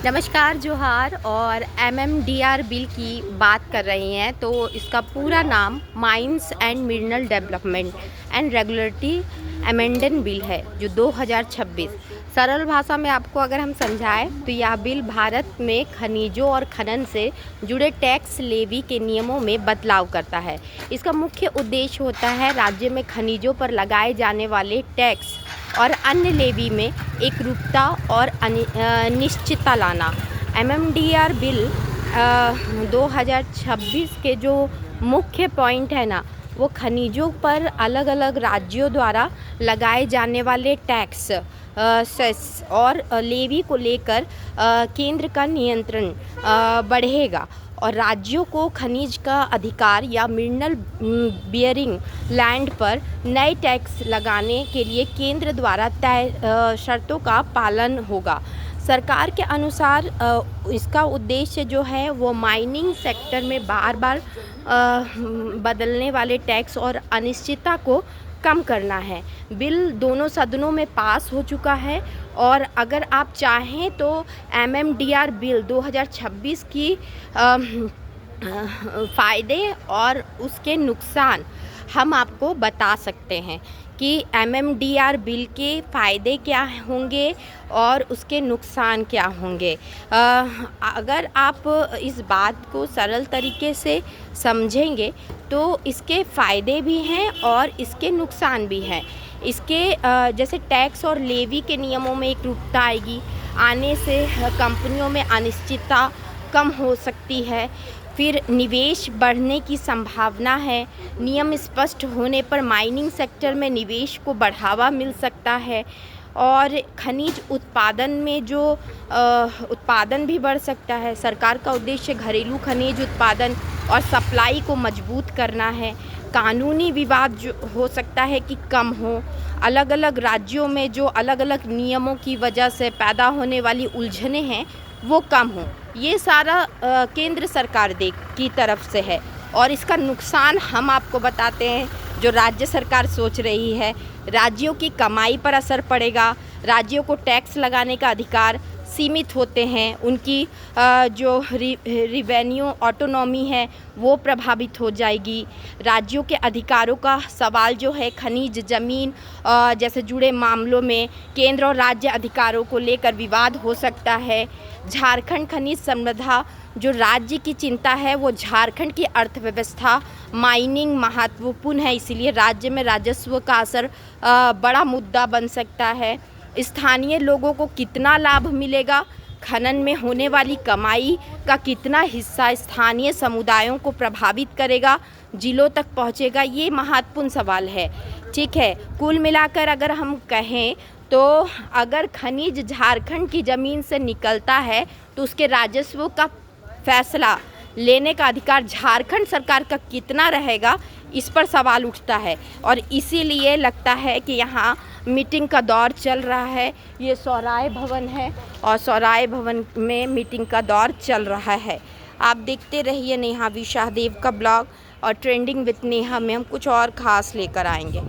नमस्कार जोहार। और एमएमडीआर बिल की बात कर रही हैं तो इसका पूरा नाम mines and mineral development and regulatory amendment bill है जो 2026। सरल भाषा में आपको अगर हम समझाएं तो यह बिल भारत में खनिजों और खनन से जुड़े टैक्स लेवी के नियमों में बदलाव करता है। इसका मुख्य उद्देश्य होता है राज्य में खनिजों पर लगाए जाने वाले टैक्स और अन्य लेवी में एकरूपता और निश्चितता लाना। एमएमडीआर बिल 2026 के जो मुख्य पॉइंट है ना, वो खनिजों पर अलग अलग राज्यों द्वारा लगाए जाने वाले टैक्स सेस और लेवी को लेकर केंद्र का नियंत्रण बढ़ेगा और राज्यों को खनिज का अधिकार या मिनरल बियरिंग लैंड पर नए टैक्स लगाने के लिए केंद्र द्वारा तय शर्तों का पालन होगा। सरकार के अनुसार इसका उद्देश्य जो है वो माइनिंग सेक्टर में बार बार बदलने वाले टैक्स और अनिश्चितता को कम करना है। बिल दोनों सदनों में पास हो चुका है और अगर आप चाहें तो एमएमडीआर बिल 2026 की फ़ायदे और उसके नुकसान हम आपको बता सकते हैं कि एमएमडीआर बिल के फ़ायदे क्या होंगे और उसके नुकसान क्या होंगे। अगर आप इस बात को सरल तरीके से समझेंगे तो इसके फ़ायदे भी हैं और इसके नुकसान भी हैं। इसके जैसे टैक्स और लेवी के नियमों में एकरूपता आएगी, आने से कंपनियों में अनिश्चितता कम हो सकती है। फिर निवेश बढ़ने की संभावना है। नियम स्पष्ट होने पर माइनिंग सेक्टर में निवेश को बढ़ावा मिल सकता है और खनिज उत्पादन में जो उत्पादन भी बढ़ सकता है। सरकार का उद्देश्य घरेलू खनिज उत्पादन और सप्लाई को मजबूत करना है। कानूनी विवाद जो हो सकता है कि कम हो। अलग अलग राज्यों में जो अलग अलग नियमों की वजह से पैदा होने वाली उलझनें हैं वो कम हो। ये सारा केंद्र सरकार की तरफ से है। और इसका नुकसान हम आपको बताते हैं जो राज्य सरकार सोच रही है। राज्यों की कमाई पर असर पड़ेगा। राज्यों को टैक्स लगाने का अधिकार सीमित होते हैं। उनकी जो रिवेन्यू ऑटोनॉमी है वो प्रभावित हो जाएगी। राज्यों के अधिकारों का सवाल जो है खनिज ज़मीन जैसे जुड़े मामलों में केंद्र और राज्य अधिकारों को लेकर विवाद हो सकता है। झारखंड खनिज समृद्धा जो राज्य की चिंता है वो झारखंड की अर्थव्यवस्था माइनिंग महत्वपूर्ण है, इसीलिए राज्य में राजस्व का असर बड़ा मुद्दा बन सकता है। स्थानीय लोगों को कितना लाभ मिलेगा, खनन में होने वाली कमाई का कितना हिस्सा स्थानीय समुदायों को प्रभावित करेगा, जिलों तक पहुंचेगा, ये महत्वपूर्ण सवाल है। ठीक है, कुल मिलाकर अगर हम कहें तो अगर खनिज झारखंड की ज़मीन से निकलता है तो उसके राजस्व का फैसला लेने का अधिकार झारखंड सरकार का कितना रहेगा, इस पर सवाल उठता है। और इसीलिए लगता है कि यहाँ मीटिंग का दौर चल रहा है। ये सौराय भवन है और सौराय भवन में मीटिंग का दौर चल रहा है। आप देखते रहिए नेहा वी शाहदेव का ब्लॉग और ट्रेंडिंग विद नेहा में हम कुछ और ख़ास लेकर आएंगे।